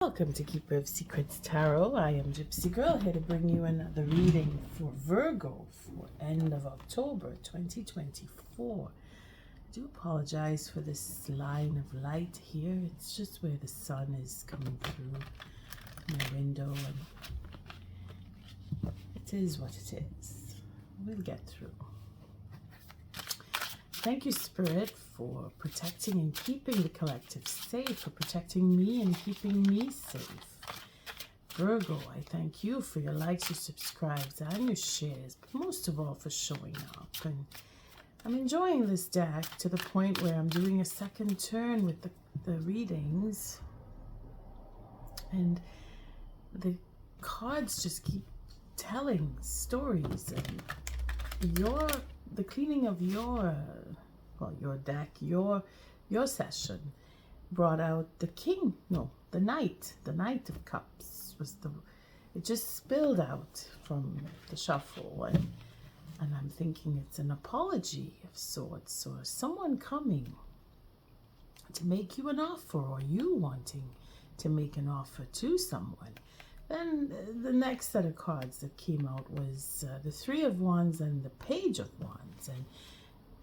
Welcome to Keeper of Secrets Tarot. I am Gypsy Girl, here to bring you another reading for Virgo for end of October 2024. I do apologize for this line of light here. It's just where the sun is coming through my window, and it is what it is. We'll get through. Thank you, Spirit, for protecting and keeping the collective safe, for protecting me and keeping me safe. Virgo, I thank you for your likes, your subscribes, and your shares, but most of all for showing up. And I'm enjoying this deck to the point where I'm doing a second turn with the readings. And the cards just keep telling stories, and the cleaning of your deck, your session brought out the Knight of Cups. It just spilled out from the shuffle, and I'm thinking it's an apology of sorts, or someone coming to make you an offer, or you wanting to make an offer to someone. Then the next set of cards that came out was the Three of Wands and the Page of Wands.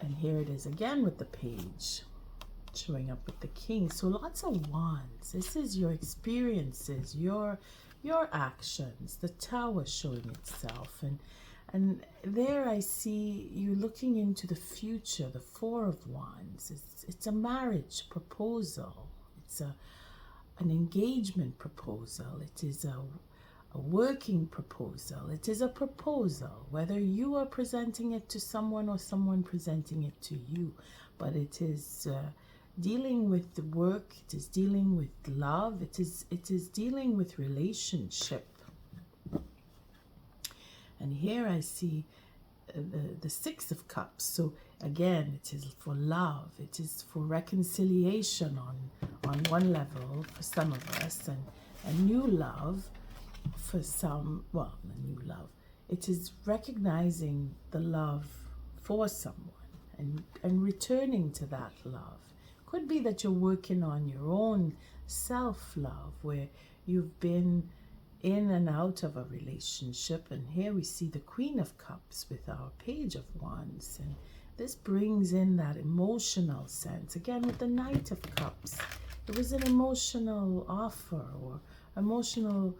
And here it is again with the Page showing up with the King. So lots of wands. This is your experiences, your actions, the Tower showing itself. And there I see you looking into the future, the Four of Wands. It's a marriage proposal. It's an engagement proposal. It is a working proposal. It is a proposal, whether you are presenting it to someone or someone presenting it to you. But it is dealing with the work. It is dealing with love. It is dealing with relationship. And here I see the Six of Cups. So again, it is for love. It is for reconciliation on one level for some of us, and a new love for some. Well, a new love. It is recognizing the love for someone and returning to that love. Could be that you're working on your own self-love, where you've been in and out of a relationship, and here we see the Queen of Cups with our Page of Wands, and this brings in that emotional sense. Again, with the Knight of Cups, it was an emotional offer or emotional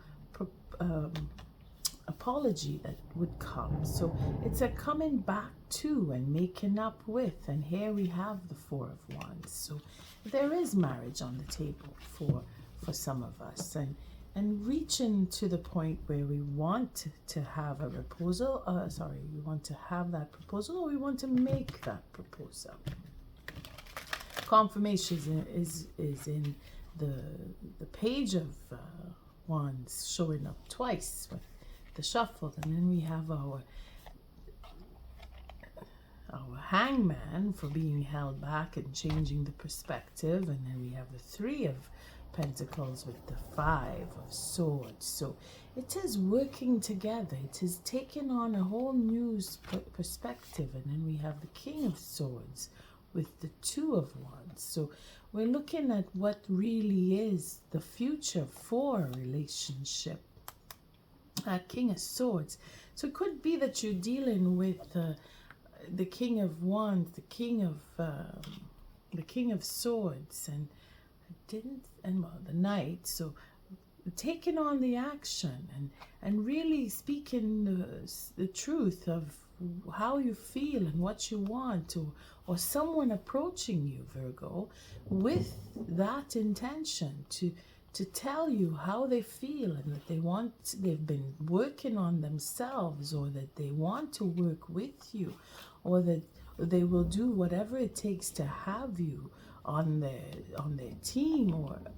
apology that would come. So it's a coming back to and making up with, and here we have the Four of Wands. So there is marriage on the table for some of us, and reaching to the point where we want to have a proposal, we want to have that proposal, or we want to make that proposal. Confirmation is in the Page of Wands showing up twice with the shuffle, and then we have our Hangman for being held back and changing the perspective, and then we have the Three of Pentacles with the Five of Swords. So it is working together. It is taking on a whole new perspective. And then we have the King of Swords with the Two of Wands. So we're looking at what really is the future for a relationship. King of Swords. So it could be that you're dealing with the King of Wands, the King of Swords, and the Knight. So taking on the action and really speaking the truth of how you feel and what you want, or someone approaching you, Virgo, with that intention to tell you how they feel, and that they've been working on themselves, or that they want to work with you, or that they will do whatever it takes to have you on their team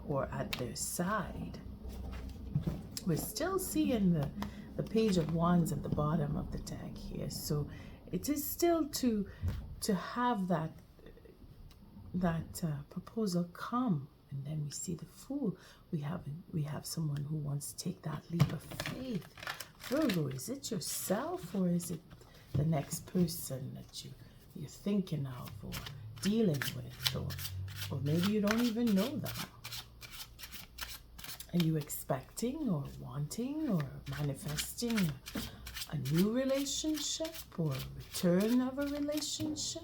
or at their side. We're still seeing the Page of Wands at the bottom of the deck here, so it is still to have that proposal come. And then we see the Fool. We have someone who wants to take that leap of faith. Virgo, is it yourself, or is it the next person that you're thinking of or dealing with, or maybe you don't even know them? Are you expecting or wanting or manifesting a new relationship or return of a relationship?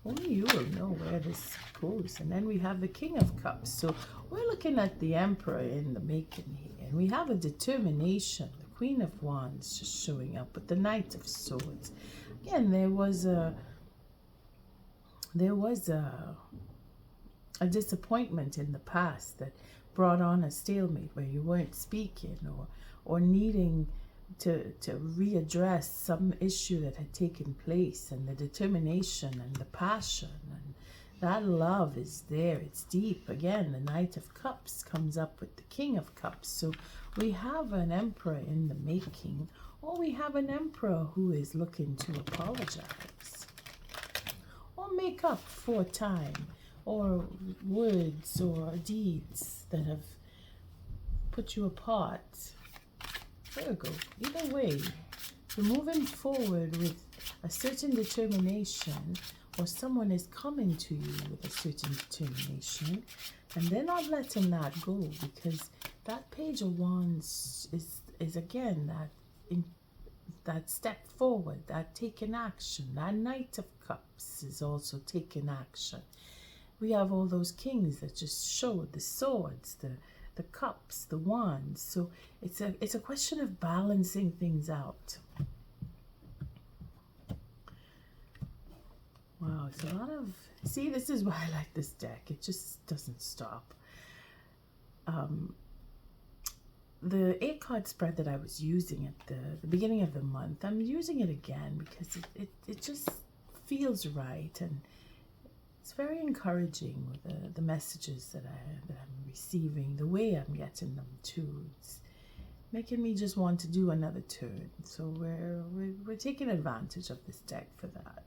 Only you will know where this goes. And then we have the King of Cups. So we're looking at the Emperor in the making here. And we have a determination. The Queen of Wands just showing up with the Knight of Swords. Again, there was a disappointment in the past that brought on a stalemate where you weren't speaking or needing to readdress some issue that had taken place, and the determination and the passion and that love is there. It's deep. Again, the Knight of Cups comes up with the King of Cups. So we have an Emperor in the making, or we have an Emperor who is looking to apologize or make up for time or words or deeds that have put you apart. Virgo, either way, you're moving forward with a certain determination, or someone is coming to you with a certain determination, and they're not letting that go, because that Page of Wands is again that step forward, that taking action. That Knight of Cups is also taking action. We have all those kings that just showed the swords, the cups, the wands. So it's a question of balancing things out. Wow, it's a lot of... See, this is why I like this deck. It just doesn't stop. The 8-card spread that I was using at the beginning of the month, I'm using it again because it just feels right, and it's very encouraging with the messages that I'm receiving, the way I'm getting them too. It's making me just want to do another turn. So we're taking advantage of this deck for that.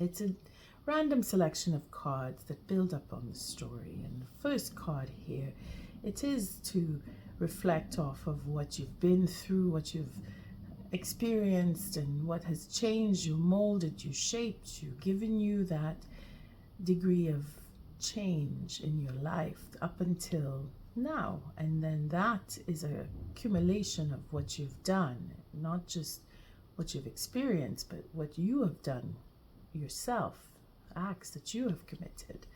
It's a random selection of cards that build up on the story. And the first card here, it is to reflect off of what you've been through, what you've experienced, and what has changed you, molded you, shaped you, given you that degree of change in your life up until now. And then that is a accumulation of what you've done, not just what you've experienced, but what you have done yourself, acts that you have committed,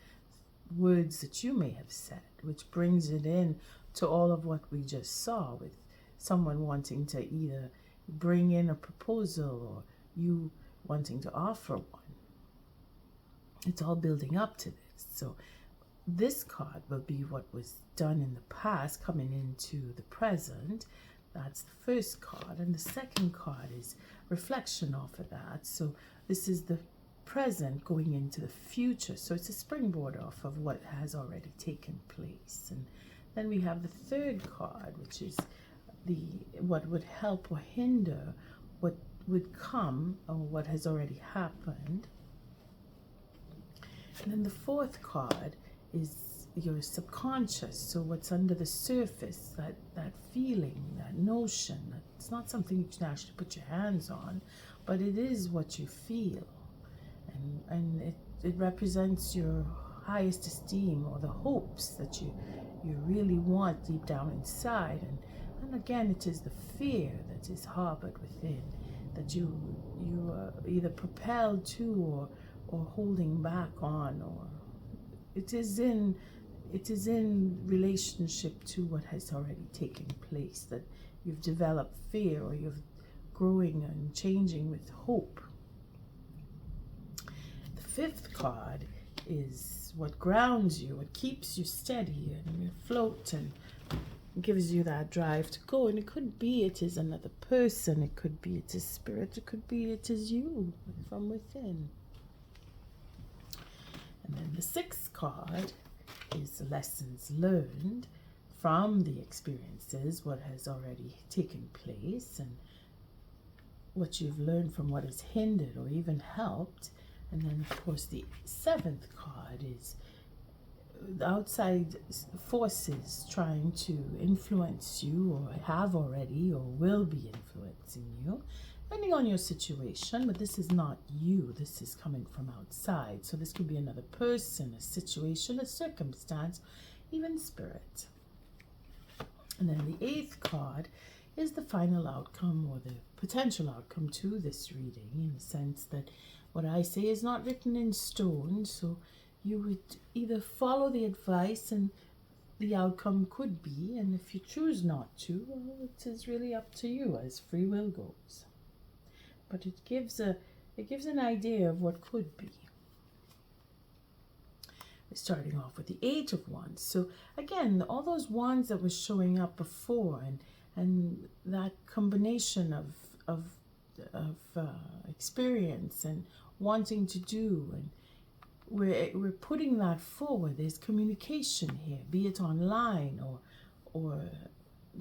words that you may have said, which brings it in to all of what we just saw with someone wanting to either bring in a proposal or you wanting to offer one. It's all building up to this. So this card will be what was done in the past coming into the present. That's the first card. And the second card is reflection off of that. So this is the present going into the future. So it's a springboard off of what has already taken place. And then we have the third card, which is what would help or hinder what would come or what has already happened. And then the fourth card is your subconscious. So what's under the surface, that feeling, that notion. It's not something you can actually put your hands on, but it is what you feel. And it represents your highest esteem or the hopes that you really want deep down inside. And again, it is the fear that is harbored within, that you are either propelled to or holding back on, or it is in relationship to what has already taken place, that you've developed fear, or you're growing and changing with hope. The fifth card is what grounds you, what keeps you steady and you float and gives you that drive to go. And it could be it is another person, it could be it is spirit, it could be it is you from within. And then the sixth card is lessons learned from the experiences, what has already taken place, and what you've learned from what has hindered or even helped. And then, of course, the seventh card is outside forces trying to influence you, or have already, or will be influencing you, depending on your situation. But this is not you. This is coming from outside. So this could be another person, a situation, a circumstance, even spirit. And then the 8th card is the final outcome or the potential outcome to this reading, in the sense that what I say is not written in stone. So you would either follow the advice and the outcome could be, and if you choose not to, well, it is really up to you as free will goes. But it gives an idea of what could be. We're starting off with the 8 of Wands. So again, all those wands that were showing up before, and that combination of experience and wanting to do, and we're putting that forward. There's communication here, be it online or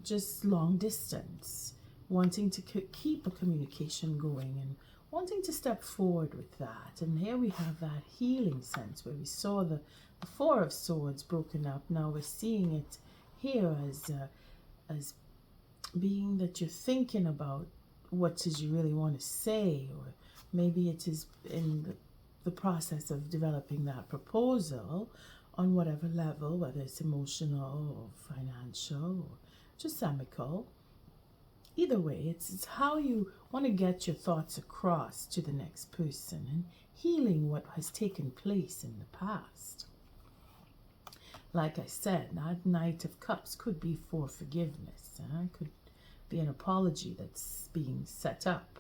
just long distance, wanting to keep a communication going and wanting to step forward with that. And here we have that healing sense where we saw the 4 of Swords broken up. Now we're seeing it here as being that you're thinking about what is you really want to say, or maybe it is in the process of developing that proposal on whatever level, whether it's emotional or financial or just amicable. Either way, it's how you want to get your thoughts across to the next person and healing what has taken place in the past. Like I said, that Knight of Cups could be for forgiveness. It could be an apology that's being set up.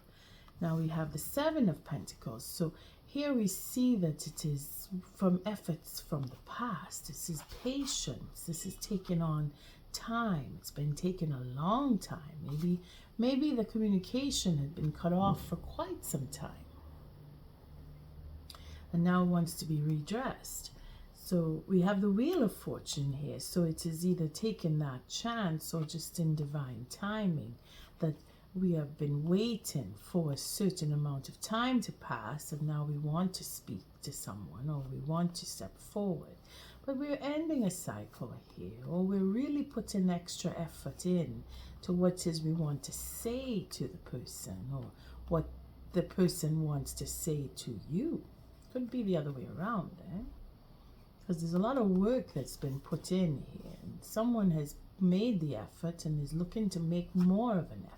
Now we have the 7 of Pentacles. So here we see that it is from efforts from the past. This is patience. This is taking on time. It's been taking a long time. Maybe the communication had been cut off for quite some time and now wants to be redressed. So we have the Wheel of Fortune here. So it is either taking that chance or just in divine timing that we have been waiting for a certain amount of time to pass, and now we want to speak to someone or we want to step forward. But we're ending a cycle here, or we're really putting extra effort in to what is we want to say to the person, or what the person wants to say to you. Could be the other way around, because there's a lot of work that's been put in here, and someone has made the effort and is looking to make more of an effort.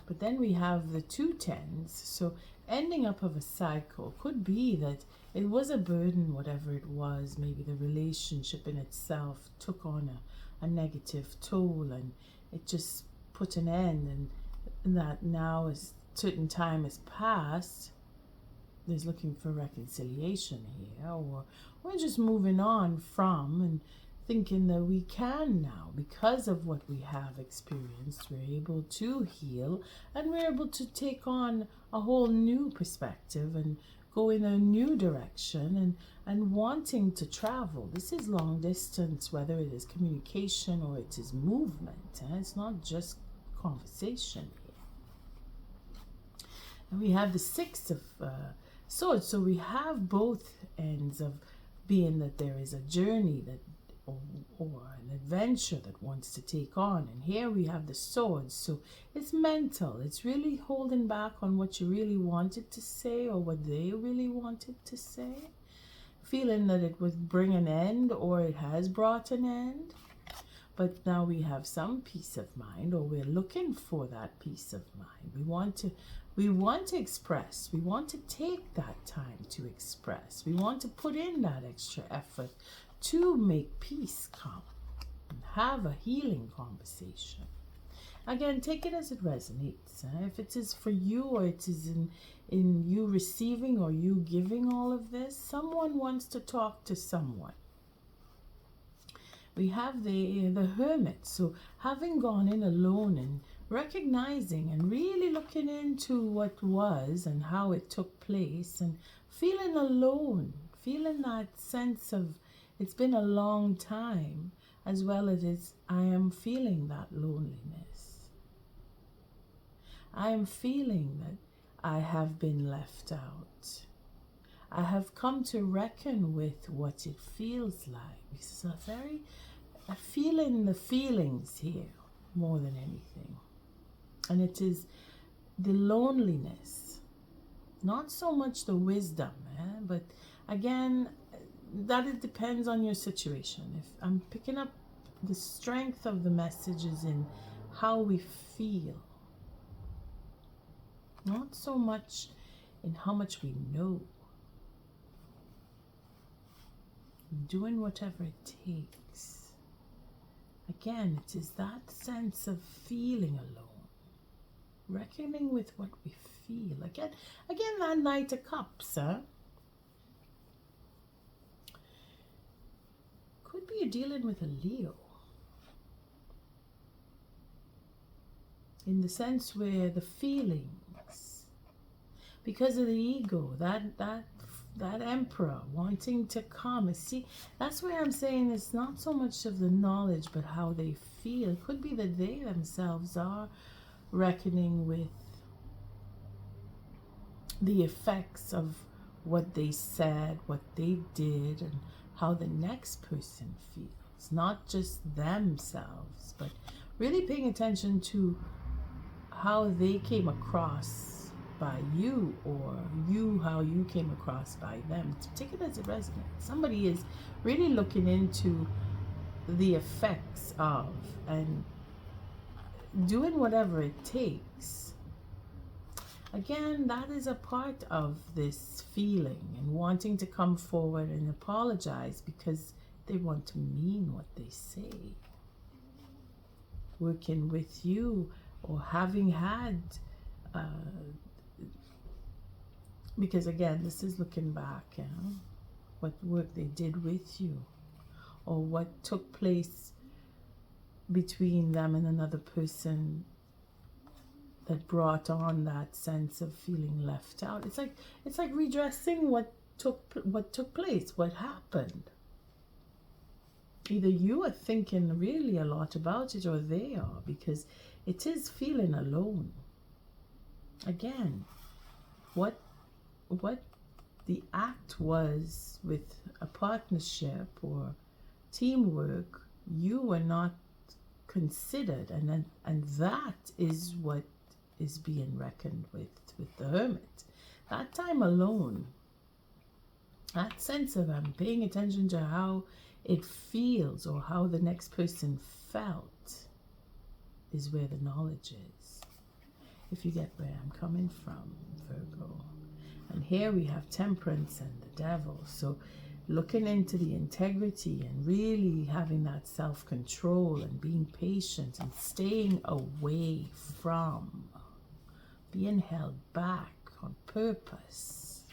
But then we have the 2 tens. So ending up of a cycle could be that it was a burden, whatever it was. Maybe the relationship in itself took on a negative toll, and it just put an end, and that now as certain time has passed, there's looking for reconciliation here, or we're just moving on from and thinking that we can now, because of what we have experienced, we're able to heal and we're able to take on a whole new perspective and go in a new direction, and wanting to travel. This is long distance, whether it is communication or it is movement. It's not just conversation here. And we have the 6 of Swords. So we have both ends of being that there is a journey that or an adventure that wants to take on, and here we have the Swords. So it's mental. It's really holding back on what you really wanted to say or what they really wanted to say, feeling that it would bring an end or it has brought an end. But now we have some peace of mind, or we're looking for that peace of mind. We want to express. We want to take that time to express. We want to put in that extra effort to make peace come and have a healing conversation. Again, take it as it resonates. If it is for you, or it is in you receiving or you giving all of this, someone wants to talk to someone. We have the Hermit. So having gone in alone and recognizing and really looking into what was and how it took place, and feeling alone, feeling that sense of it's been a long time, as well as I am feeling that loneliness. I am feeling that I have been left out. I have come to reckon with what it feels like. It's a feeling the feelings here more than anything. And it is the loneliness, not so much the wisdom, but again, that it depends on your situation. If I'm picking up the strength of the message is in how we feel, not so much in how much we know. Doing whatever it takes. Again, it is that sense of feeling alone, reckoning with what we feel. Again, that Knight of Cups, huh? Could be you're dealing with a Leo, in the sense where the feelings, because of the ego, that emperor wanting to come. See, that's where I'm saying it's not so much of the knowledge, but how they feel. It could be that they themselves are reckoning with the effects of what they said, what they did, and how the next person feels. Not just themselves, but really paying attention to how they came across by you, or you how you came across by them. Take it as it resonates. Somebody is really looking into the effects of and doing whatever it takes. Again, that is a part of this feeling and wanting to come forward and apologize because they want to mean what they say. Working with you, or having had because again, this is looking back, what work they did with you, or what took place between them and another person that brought on that sense of feeling left out. It's like redressing what took place, what happened. Either you are thinking really a lot about it, or they are, because it is feeling alone. Again, what the act was with a partnership or teamwork, you were not considered, and that is what is being reckoned with the Hermit. That time alone, that sense of paying attention to how it feels, or how the next person felt, is where the knowledge is. If you get where I'm coming from, Virgo. And here we have Temperance and the Devil. So looking into the integrity and really having that self-control and being patient and staying away from being held back on purpose.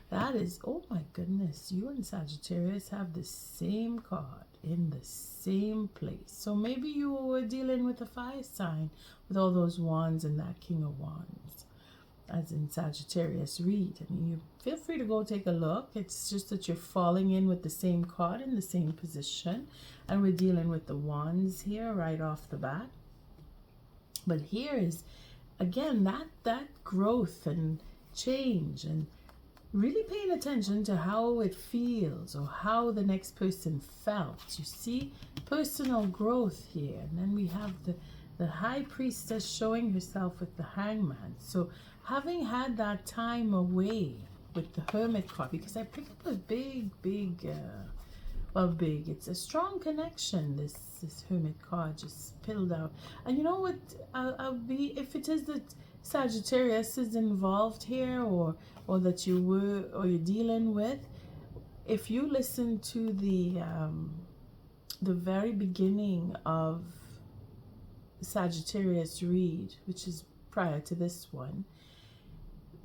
That is, oh my goodness, you and Sagittarius have the same card in the same place. So maybe you were dealing with a fire sign with all those wands and that King of Wands, as in Sagittarius read. I mean, you feel free to go take a look. It's just that you're falling in with the same card in the same position, and we're dealing with the wands here right off the bat. But here is again that growth and change, and really paying attention to how it feels, or how the next person felt. You see personal growth here. And then we have the High Priestess showing herself with the Hangman. So having had that time away with the Hermit card, because I pick up a big, it's a strong connection, this Hermit card just spilled out. And you know what, I'll be, if it is that Sagittarius is involved here, or that you're dealing with, if you listen to the very beginning of Sagittarius read, which is prior to this one,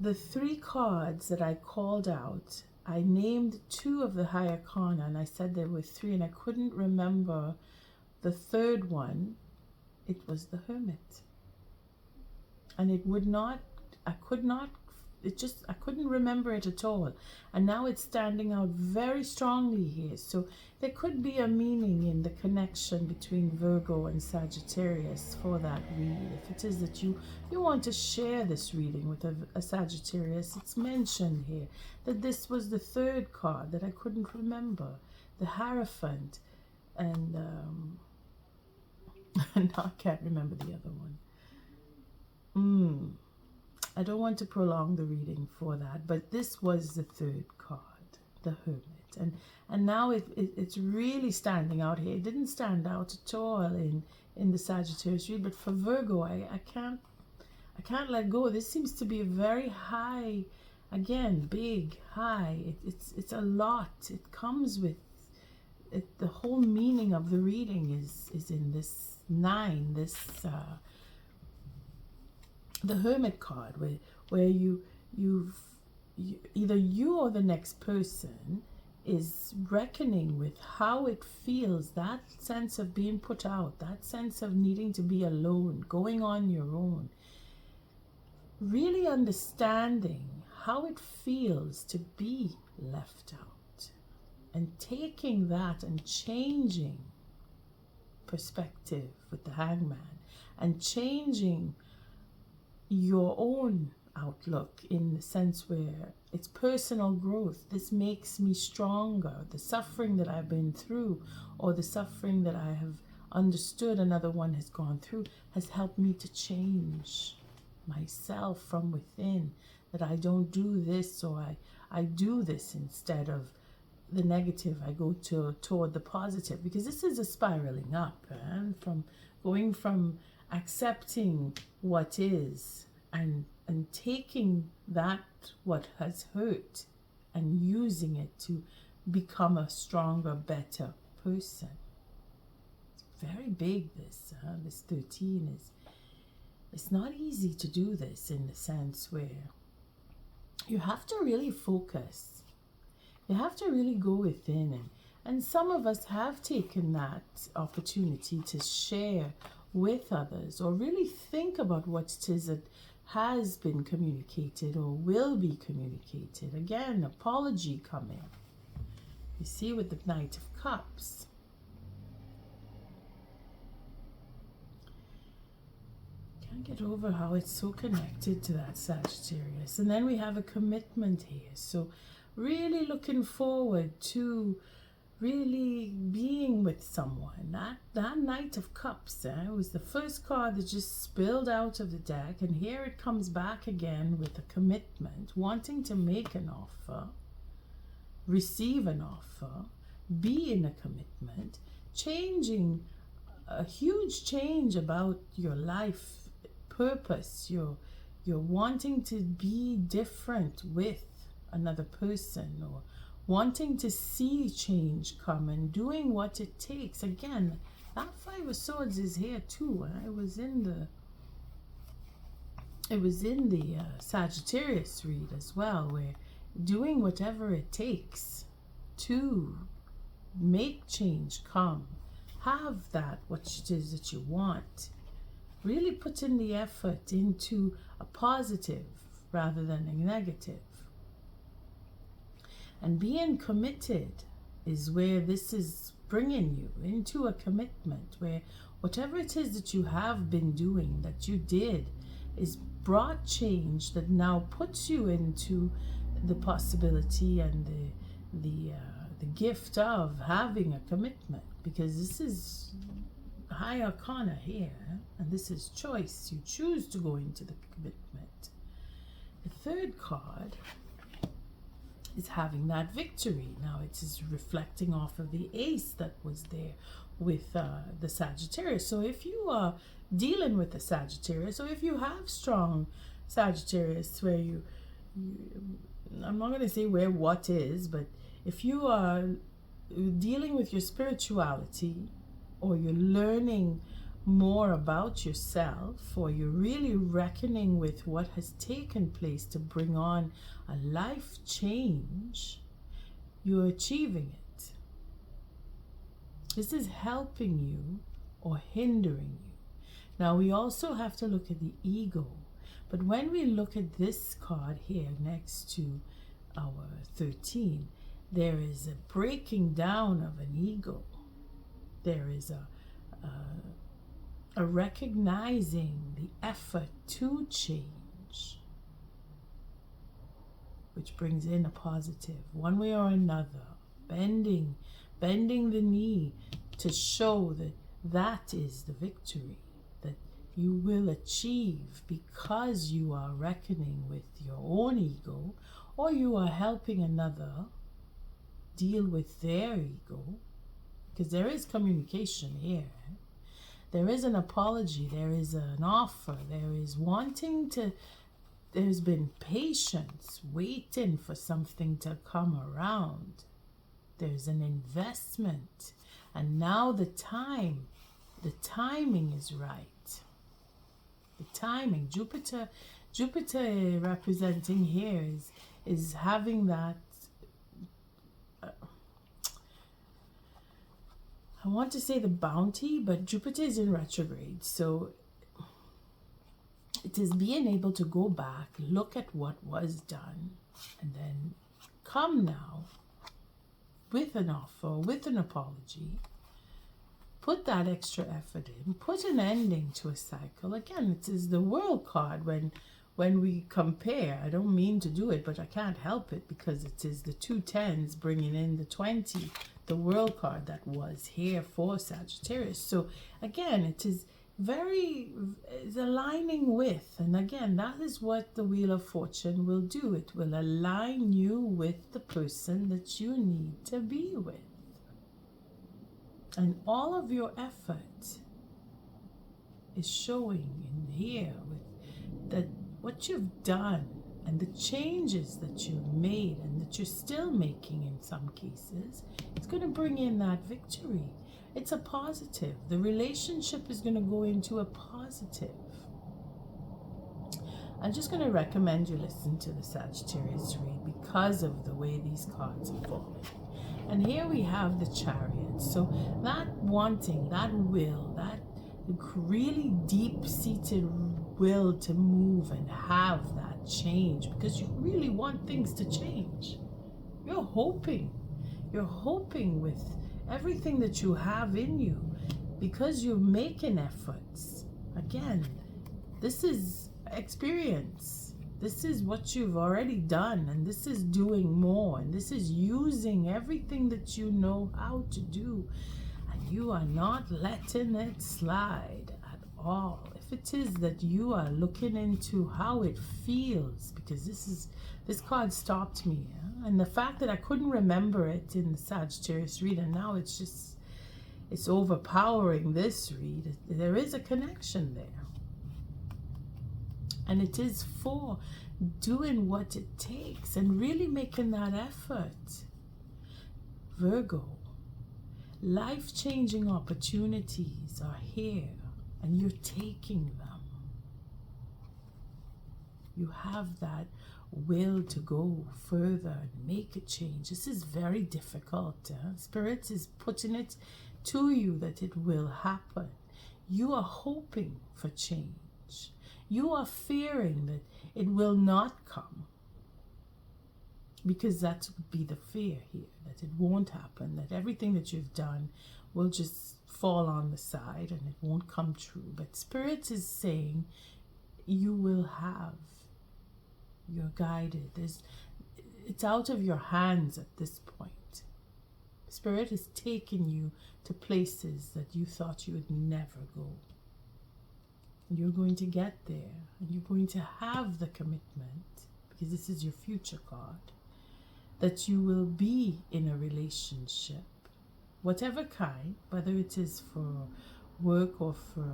the 3 cards that I called out, I named 2 of the high arcana, and I said there were 3, and I couldn't remember the third one. It was the Hermit. And I couldn't remember it at all. And now it's standing out very strongly here. So there could be a meaning in the connection between Virgo and Sagittarius for that read. If it is that you want to share this reading with a Sagittarius, it's mentioned here that this was the 3rd card that I couldn't remember. The Hierophant, and I can't remember the other one. I don't want to prolong the reading for that, but this was the 3rd card, the Hermit. And now it's really standing out here. It didn't stand out at all in the Sagittarius read, but for Virgo, I can't let go. This seems to be a very high, again, big, high. It's a lot. It comes with it. The whole meaning of the reading is in this 9, this the Hermit card, where either you or the next person is reckoning with how it feels, that sense of being put out, that sense of needing to be alone, going on your own, really understanding how it feels to be left out, and taking that and changing perspective with the Hangman, and changing your own outlook in the sense where it's personal growth. This makes me stronger. The suffering that I've been through, or the suffering that I have understood another one has gone through, has helped me to change myself from within, that I don't do this, or I do this instead of the negative. I go toward the positive, because this is a spiraling up, and from going from accepting what is and taking that what has hurt and using it to become a stronger, better person. It's very big, this 13 is. It's not easy to do this, in the sense where you have to really focus. You have to really go within, and some of us have taken that opportunity to share with others, or really think about what it is that has been communicated or will be communicated. Again, apology coming. You see, with the Knight of Cups. Can't get over how it's so connected to that Sagittarius. And then we have a commitment here. So really looking forward to really being with someone. That Knight of Cups was the first card that just spilled out of the deck, and here it comes back again with a commitment, wanting to make an offer, receive an offer, be in a commitment, changing, a huge change about your life purpose. You're wanting to be different with another person, or wanting to see change come, and doing what it takes. Again, that 5 of Swords is here too. It was in the Sagittarius read as well, where doing whatever it takes to make change come, have that what it is that you want, really put in the effort into a positive rather than a negative. And being committed is where this is bringing you into a commitment, where whatever it is that you have been doing, that you did, is brought change that now puts you into the possibility and the gift of having a commitment, because this is high arcana here, and this is choice. You choose to go into the commitment. The third card is having that victory. Now it is reflecting off of the ace that was there with the Sagittarius. So if you are dealing with the Sagittarius, or if you have strong Sagittarius where I'm not going to say where what is, but if you are dealing with your spirituality, or you're learning more about yourself, or you're really reckoning with what has taken place to bring on a life change, you're achieving it. This is helping you or hindering you. Now we also have to look at the ego, but when we look at this card here next to our 13, there is a breaking down of an ego. There is a recognizing the effort to change, which brings in a positive, one way or another, bending the knee to show that that is the victory that you will achieve, because you are reckoning with your own ego, or you are helping another deal with their ego, because there is communication here. There is an apology, there is an offer, there is wanting to, there's been patience, waiting for something to come around. There's an investment, and now the timing is right. The timing, Jupiter representing here is having that, I want to say the bounty, but Jupiter is in retrograde, so it is being able to go back, look at what was done, and then come now with an offer, with an apology, put that extra effort in, put an ending to a cycle. Again, it is the World card. When we compare, I don't mean to do it, but I can't help it, because it is the 2 10s bringing in the 20, the World card that was here for Sagittarius. So again, it is is aligning with, and again, that is what the Wheel of Fortune will do. It will align you with the person that you need to be with. And all of your effort is showing in here with that what you've done and the changes that you've made and that you're still making in some cases. It's going to bring in that victory. It's a positive. The relationship is going to go into a positive. I'm just going to recommend you listen to the Sagittarius read because of the way these cards are falling. And here we have the Chariot. So that wanting, that will, that really deep-seated will to move and have that change, because you really want things to change. You're hoping with everything that you have in you, because you're making efforts. Again, this is experience. This is what you've already done, and this is doing more, and this is using everything that you know how to do, and you are not letting it slide at all. If it is that you are looking into how it feels, because this card stopped me, and the fact that I couldn't remember it in the Sagittarius read, and now it's overpowering this read. There is a connection there. And it is for doing what it takes and really making that effort. Virgo, life-changing opportunities are here and you're taking them. You have that will to go further and make a change. This is very difficult. Spirit is putting it to you that it will happen. You are hoping for change. You are fearing that it will not come, because that would be the fear here, that it won't happen, that everything that you've done will just fall on the side and it won't come true. But Spirit is saying you will have. You're guided. It's out of your hands at this point. Spirit is taking you to places that you thought you would never go. You're going to get there, and you're going to have the commitment, because this is your future card, that you will be in a relationship, whatever kind, whether it is for work or for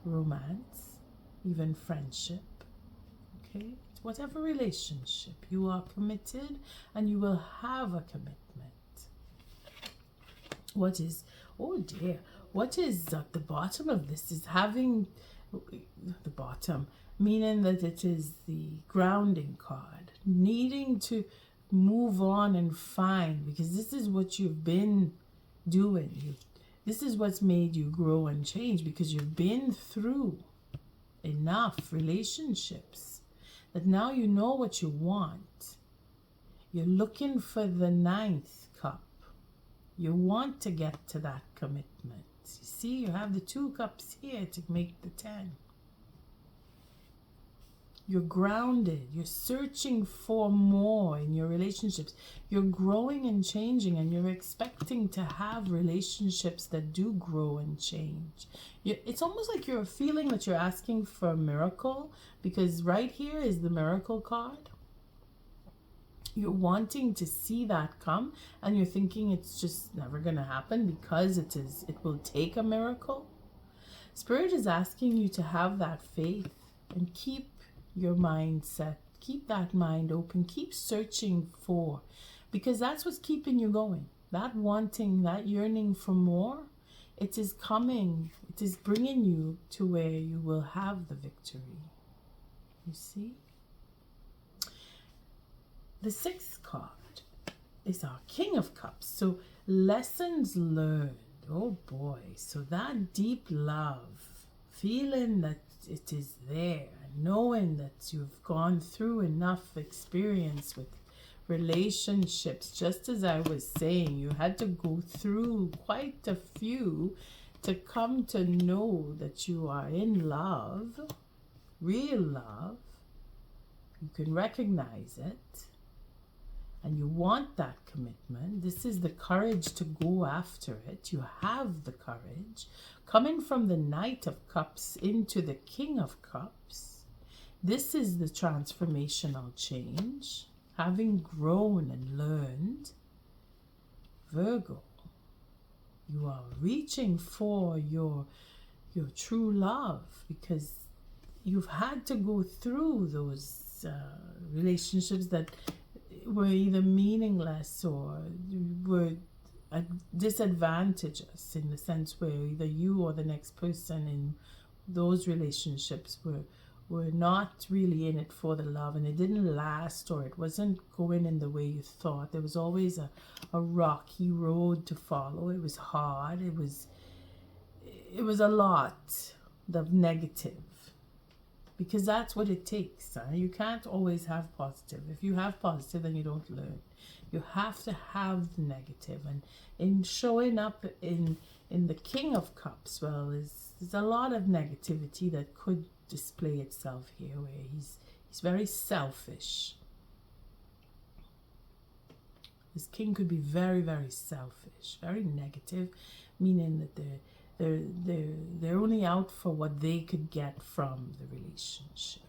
romance, even friendship, okay? Whatever relationship, you are committed and you will have a commitment. What is, oh dear, what is at the bottom of this is having the bottom, meaning that it is the grounding card, needing to move on and find, because this is what you've been doing. This is what's made you grow and change, because you've been through enough relationships that now you know what you want. You're looking for the 9th cup. You want to get to that commitment. You see, you have the 2 cups here to make the 10. You're grounded. You're searching for more in your relationships. You're growing and changing, and you're expecting to have relationships that do grow and change. It's almost like you're feeling that you're asking for a miracle, because right here is the miracle card. You're wanting to see that come, and you're thinking it's just never going to happen because it will take a miracle. Spirit is asking you to have that faith and keep your mind set. Keep that mind open. Keep searching for, because that's what's keeping you going. That wanting, that yearning for more, it is coming. It is bringing you to where you will have the victory. You see? The 6th card is our King of Cups. So lessons learned. Oh boy. So that deep love, feeling that it is there, knowing that you've gone through enough experience with relationships. Just as I was saying, you had to go through quite a few to come to know that you are in love, real love. You can recognize it. And you want that commitment. This is the courage to go after it. You have the courage. Coming from the Knight of Cups into the King of Cups, this is the transformational change. Having grown and learned, Virgo, you are reaching for your true love, because you've had to go through those relationships that were either meaningless or were disadvantageous, in the sense where either you or the next person in those relationships were not really in it for the love, and it didn't last, or it wasn't going in the way you thought. There was always a rocky road to follow. It was hard. It was a lot of negative. Because that's what it takes. You can't always have positive. If you have positive, then you don't learn. You have to have the negative. And in showing up in the King of Cups, well, there's a lot of negativity that could display itself here, where he's very selfish. This king could be very, very selfish, very negative, meaning that they're only out for what they could get from the relationship.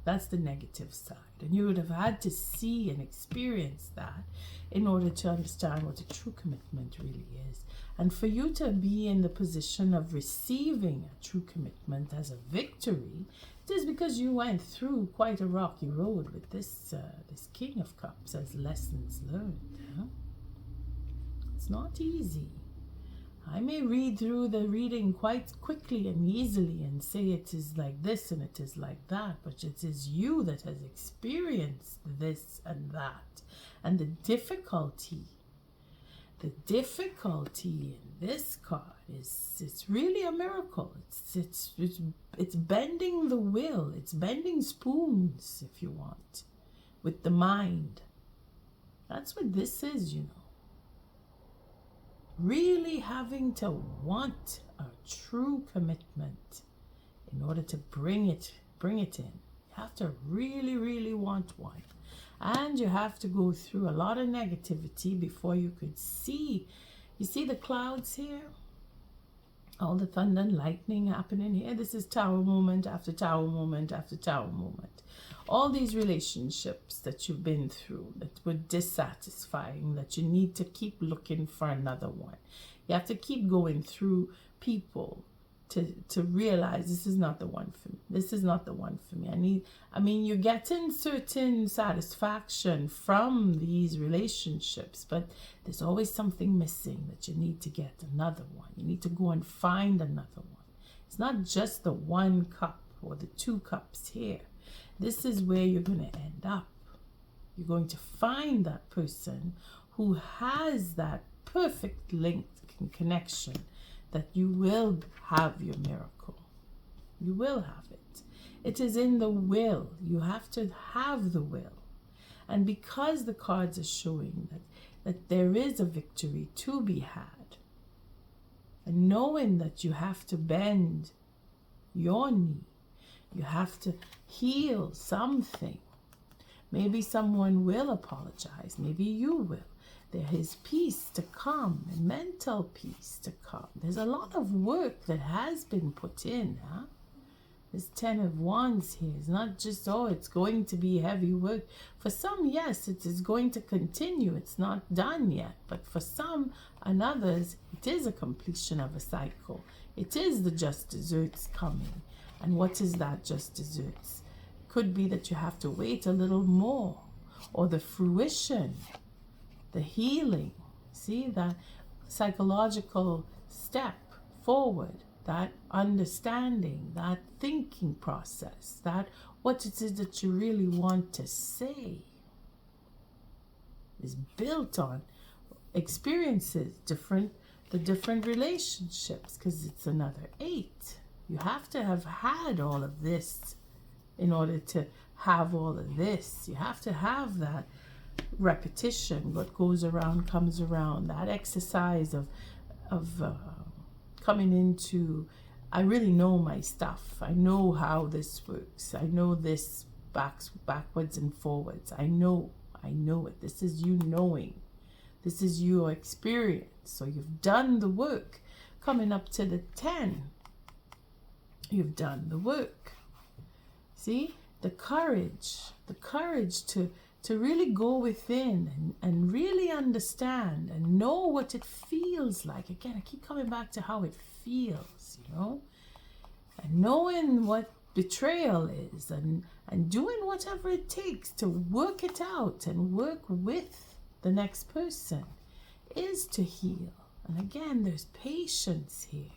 That's the negative side. And you would have had to see and experience that in order to understand what a true commitment really is. And for you to be in the position of receiving a true commitment as a victory, it is because you went through quite a rocky road with this King of Cups as lessons learned. Huh? It's not easy. I may read through the reading quite quickly and easily and say it is like this and it is like that, but it is you that has experienced this and that. And the difficulty in this card is, it's really a miracle. It's bending the will. It's bending spoons, if you want, with the mind. That's what this is, you know. Really having to want a true commitment in order to bring it in. You have to really, really want one. And you have to go through a lot of negativity before you could see. You see the clouds here? All the thunder and lightning happening here. This is tower moment after tower moment after tower moment. All these relationships that you've been through that were dissatisfying, that you need to keep looking for another one. You have to keep going through people to realize this is not the one for me. This is not the one for me. You're getting certain satisfaction from these relationships, but there's always something missing that you need to get another one. You need to go and find another one. It's not just the one cup or the 2 cups here. This is where you're going to end up. You're going to find that person who has that perfect link and connection, that you will have your miracle. You will have it. It is in the will. You have to have the will. And because the cards are showing that there is a victory to be had, and knowing that you have to bend your knee, you have to heal something. Maybe someone will apologize. Maybe you will. There is peace to come, and mental peace to come. There's a lot of work that has been put in. This 10 of Wands here is not just, oh, it's going to be heavy work. For some, yes, it is going to continue. It's not done yet. But for some and others, it is a completion of a cycle. It is the just desserts coming. And what is that just desserts? Could be that you have to wait a little more. Or the fruition, the healing. See, that psychological step forward. That understanding, that thinking process, that what it is that you really want to say is built on experiences, the different relationships, because it's another 8. You have to have had all of this in order to have all of this. You have to have that repetition. What goes around comes around. That exercise of coming into, I really know my stuff. I know how this works. I know this backwards and forwards. I know it. This is you knowing. This is your experience. So you've done the work. Coming up to the 10, you've done the work. See, the courage to really go within and really understand and know what it feels like. Again, I keep coming back to how it feels, you know, and knowing what betrayal is and doing whatever it takes to work it out and work with the next person is to heal. And again, there's patience here.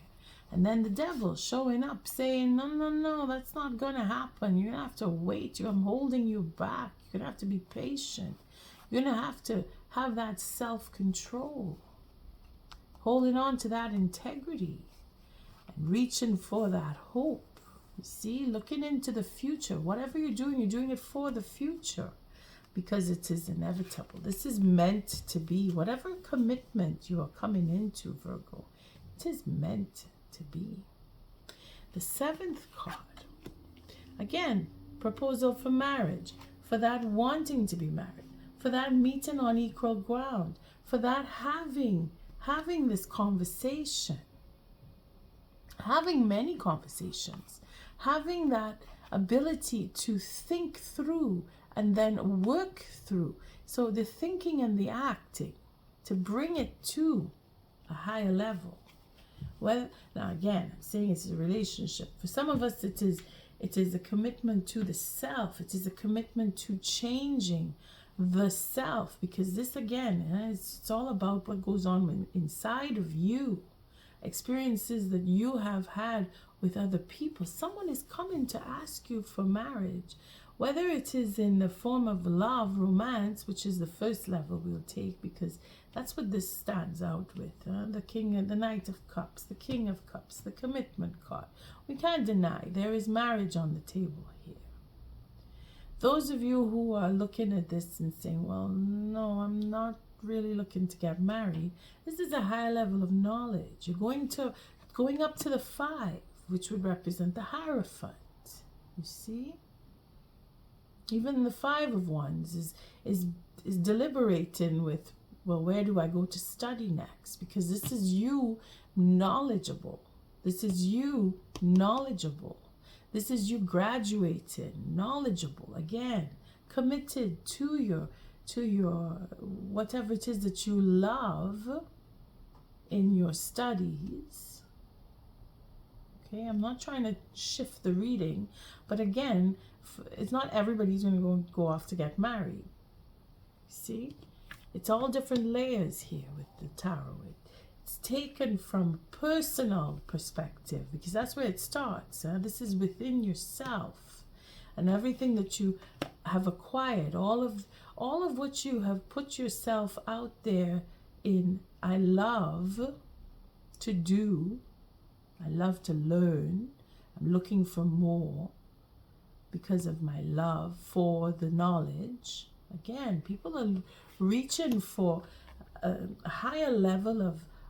And then the devil showing up saying, no, that's not going to happen. You're going to have to wait. I'm holding you back. You're going to have to be patient. You're going to have that self-control. Holding on to that integrity. And reaching for that hope. You see, looking into the future. Whatever you're doing it for the future. Because it is inevitable. This is meant to be. Whatever commitment you are coming into, Virgo, it is meant to be. The 7th card, again, proposal for marriage, for that wanting to be married, for that meeting on equal ground, for that having this conversation, having many conversations, having that ability to think through and then work through. So the thinking and the acting to bring it to a higher level. Well, now again, I'm saying it's a relationship. For some of us, it is a commitment to the self. It is a commitment to changing the self. Because this, again, it's all about what goes on inside of you. Experiences that you have had with other people. Someone is coming to ask you for marriage. Whether it is in the form of love, romance, which is the first level we'll take, because that's what this stands out with. The King and the Knight of Cups, the King of Cups, the commitment card. We can't deny there is marriage on the table here. Those of you who are looking at this and saying, well, no, I'm not really looking to get married. This is a high level of knowledge. You're going up to the 5, which would represent the Hierophant. You see? Even the 5 of Wands is deliberating with, well, where do I go to study next? Because this is you knowledgeable. This is you knowledgeable. This is you graduating, knowledgeable, again, committed to your whatever it is that you love in your studies. Okay, I'm not trying to shift the reading, but again, it's not everybody's going to go off to get married. See? It's all different layers here with the tarot. It's taken from personal perspective because that's where it starts. This is within yourself. And everything that you have acquired, all of what you have put yourself out there in, I love to do, I love to learn, I'm looking for more because of my love for the knowledge. Again, people are reaching for a higher level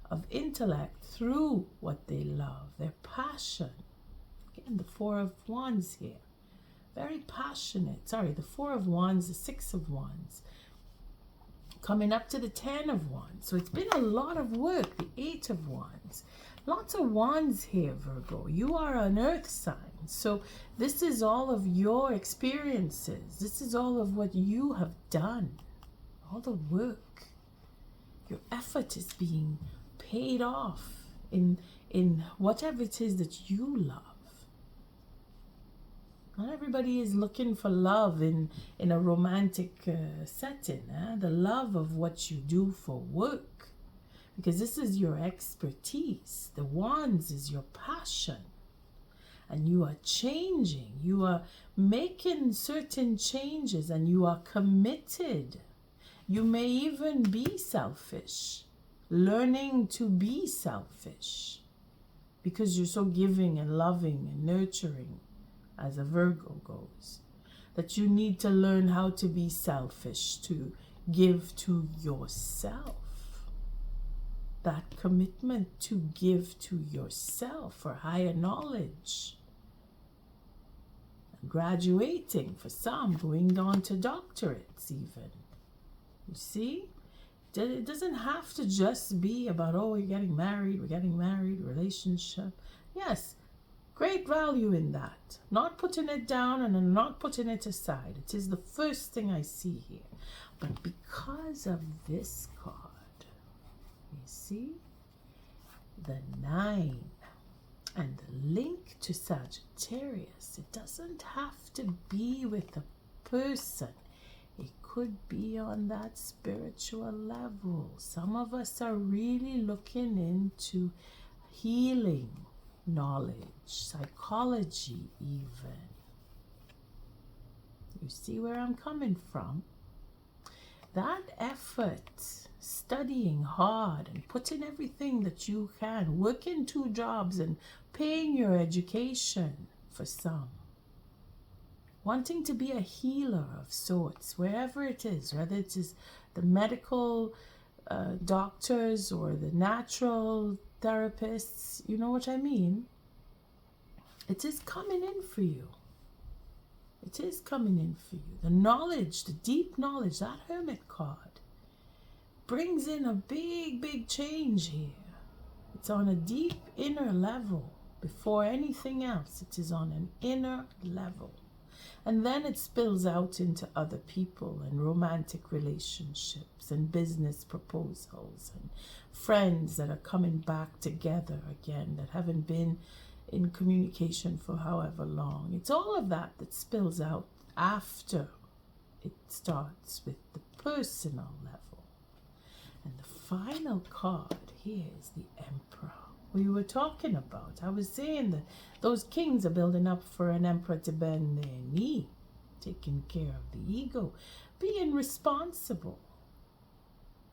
of intellect through what they love, their passion. Again, the 4 of Wands here. Very passionate. Sorry, the 4 of Wands, the 6 of Wands. Coming up to the 10 of Wands. So it's been a lot of work. The 8 of Wands. Lots of wands here, Virgo. You are an earth sign. So this is all of your experiences. This is all of what you have done. All the work. Your effort is being paid off in whatever it is that you love. Not everybody is looking for love in a romantic setting. The love of what you do for work. Because this is your expertise. The wands is your passion. And you are changing. You are making certain changes and you are committed. You may even be selfish. Learning to be selfish. Because you're so giving and loving and nurturing, as a Virgo goes. That you need to learn how to be selfish, to give to yourself. That commitment to give to yourself for higher knowledge. Graduating for some, going on to doctorates even. You see? It doesn't have to just be about, oh, we're getting married, relationship. Yes, great value in that. Not putting it down and not putting it aside. It is the first thing I see here. But because of this card, you see, the 9 and the link to Sagittarius, it doesn't have to be with a person. It could be on that spiritual level. Some of us are really looking into healing knowledge, psychology even. You see where I'm coming from? That effort, studying hard and putting everything that you can, working 2 jobs and paying your education for some. Wanting to be a healer of sorts, wherever it is, whether it is the medical doctors or the natural therapists, you know what I mean? It is coming in for you. It is coming in for you. The knowledge, the deep knowledge, that Hermit card brings in a big, big change here. It's on a deep inner level. Before anything else, it is on an inner level. And then it spills out into other people and romantic relationships and business proposals and friends that are coming back together again that haven't been in communication for however long. It's all of that that spills out after it starts with the personal level. And the final card here is the Emperor. We were talking about. I was saying that those kings are building up for an emperor to bend their knee, taking care of the ego, being responsible,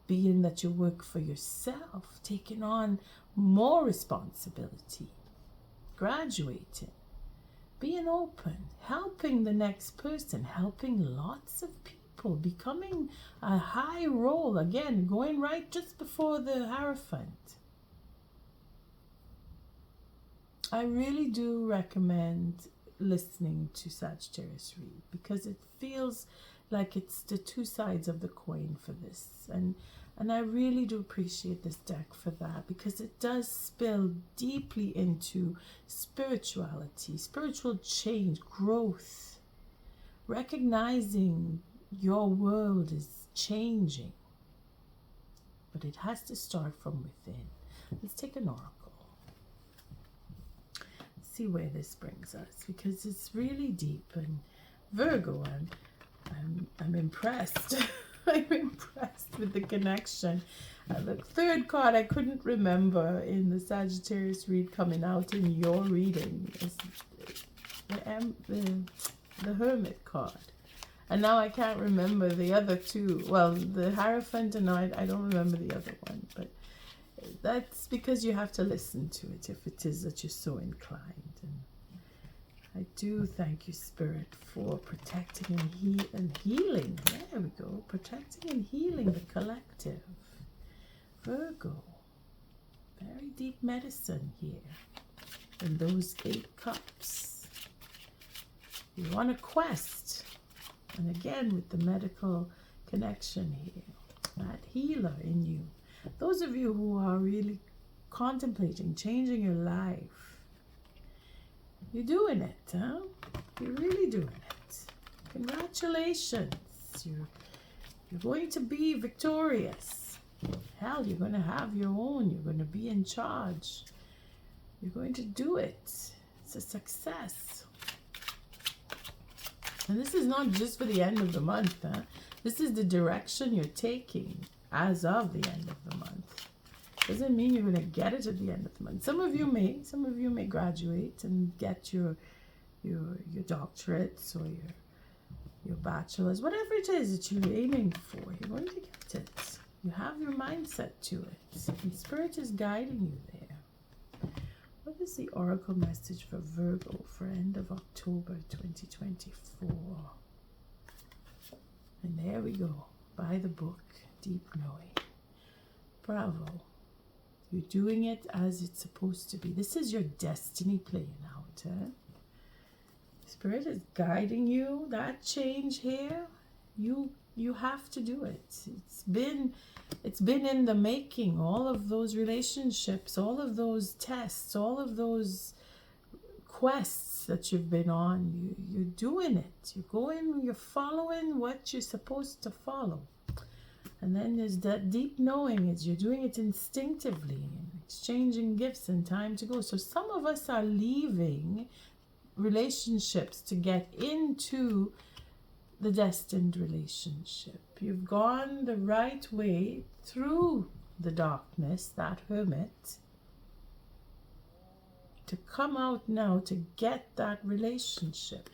being that you work for yourself, taking on more responsibility, graduating, being open, helping the next person, helping lots of people, becoming a high role, again, going right just before the Hierophant. I really do recommend listening to Sagittarius read because it feels like it's the 2 sides of the coin for this. And I really do appreciate this deck for that because it does spill deeply into spirituality, spiritual change, growth, recognizing your world is changing. But it has to start from within. Let's take an oracle. See where this brings us because it's really deep. And Virgo, I'm impressed. I'm impressed with the connection. The 3rd card I couldn't remember in the Sagittarius read coming out in your reading is the Hermit card. And now I can't remember the other 2. Well, the Hierophant and I don't remember the other one, but that's because you have to listen to it if it is that you're so inclined. And I do thank you, Spirit, for protecting and healing. There we go. Protecting and healing the collective. Virgo. Very deep medicine here. And those 8 cups. You want a quest. And again, with the medical connection here. That healer in you. Those of you who are really contemplating changing your life. You're doing it, huh? You're really doing it. Congratulations. You're going to be victorious. Hell, you're going to have your own. You're going to be in charge. You're going to do it. It's a success. And this is not just for the end of the month, huh? This is the direction you're taking as of the end of the month. Doesn't mean you're going to get it at the end of the month. Some of you may graduate and get your doctorates or your bachelor's, whatever it is that you're aiming for. You're going to get it. You have your mindset to it. And Spirit is guiding you there. What is the oracle message for Virgo for end of October 2024? And there we go. By the book, deep knowing. Bravo. You're doing it as it's supposed to be. This is your destiny playing out. Spirit is guiding you. That change here, you have to do it. It's been in the making. All of those relationships, all of those tests, all of those quests that you've been on, you're doing it. You're following what you're supposed to follow. And then there's that deep knowing is you're doing it instinctively, exchanging gifts and time to go. So some of us are leaving relationships to get into the destined relationship. You've gone the right way through the darkness, that hermit, to come out now to get that relationship.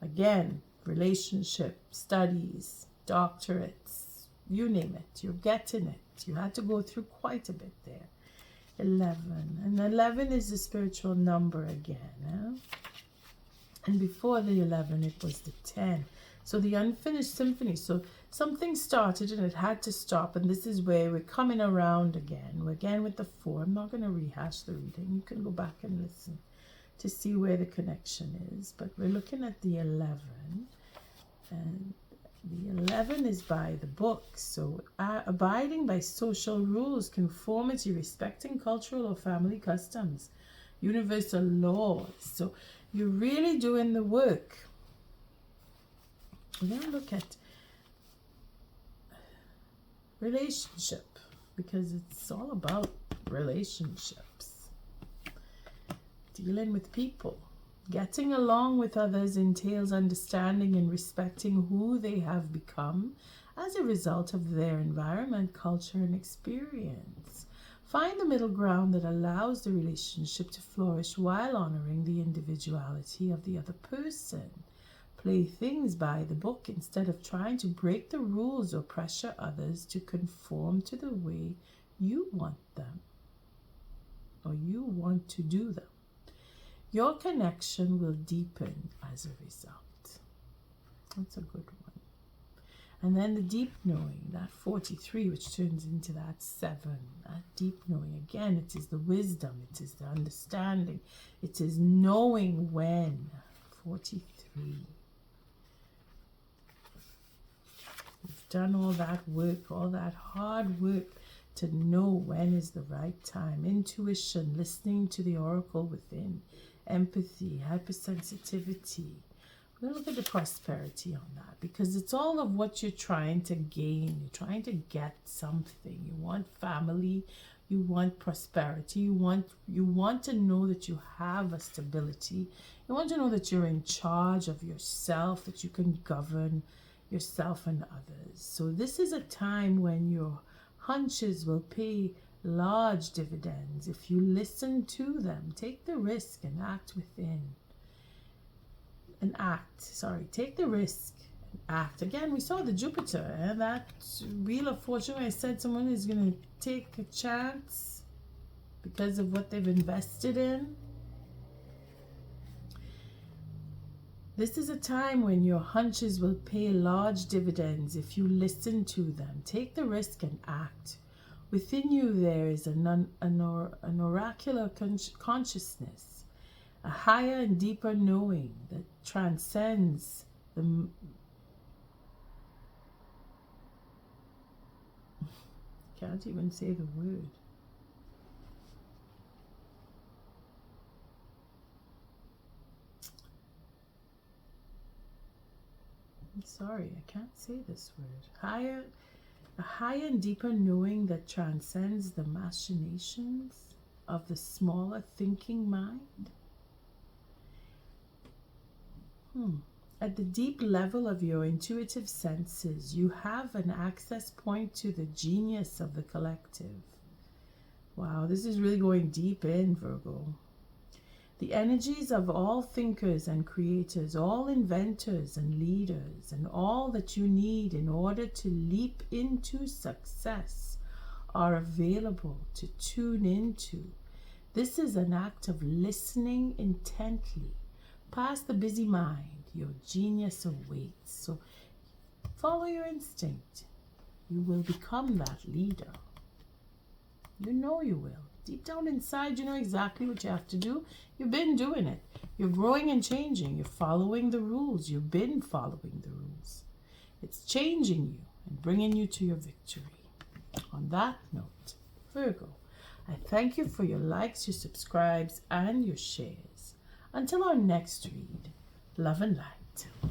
Again, relationship, studies, doctorates, you name it, you're getting it. You had to go through quite a bit there. 11. And 11 is the spiritual number again. And before the 11, it was the 10. So the unfinished symphony. So something started and it had to stop. And this is where we're coming around again. We're again with the 4. I'm not going to rehash the reading. You can go back and listen to see where the connection is. But we're looking at the 11. And the 11 is by the book. So abiding by social rules, conformity, respecting cultural or family customs, universal laws. So you're really doing the work. We're going to look at relationship because it's all about relationships. Dealing with people. Getting along with others entails understanding and respecting who they have become as a result of their environment, culture, and experience. Find the middle ground that allows the relationship to flourish while honoring the individuality of the other person. Play things by the book instead of trying to break the rules or pressure others to conform to the way you want them or you want to do them. Your connection will deepen as a result. That's a good one. And then the deep knowing, that 43, which turns into that 7. That deep knowing, again, it is the wisdom, it is the understanding, it is knowing when. 43. You've done all that work, all that hard work to know when is the right time. Intuition, listening to the oracle within. Empathy, hypersensitivity. We're going to look at the prosperity on that because it's all of what you're trying to gain. You're trying to get something. You want family. You want prosperity. You want to know that you have a stability. You want to know that you're in charge of yourself, that you can govern yourself and others. So this is a time when your hunches will pay large dividends if you listen to them. Take the risk and act within. Take the risk and act. Again, we saw the Jupiter and that Wheel of Fortune. I said someone is going to take a chance because of what they've invested in. This is a time when your hunches will pay large dividends if you listen to them. Take the risk and act. Within you there is an oracular consciousness, a higher and deeper knowing that transcends the... Can't even say the word. I'm sorry, I can't say this word. A higher and deeper knowing that transcends the machinations of the smaller thinking mind. At the deep level of your intuitive senses, you have an access point to the genius of the collective. Wow, this is really going deep in, Virgo. The energies of all thinkers and creators, all inventors and leaders, and all that you need in order to leap into success are available to tune into. This is an act of listening intently. Past the busy mind, your genius awaits. So follow your instinct. You will become that leader. You know you will. Deep down inside, you know exactly what you have to do. You've been doing it. You're growing and changing. You're following the rules. You've been following the rules. It's changing you and bringing you to your victory. On that note, Virgo, I thank you for your likes, your subscribes, and your shares. Until our next read, love and light.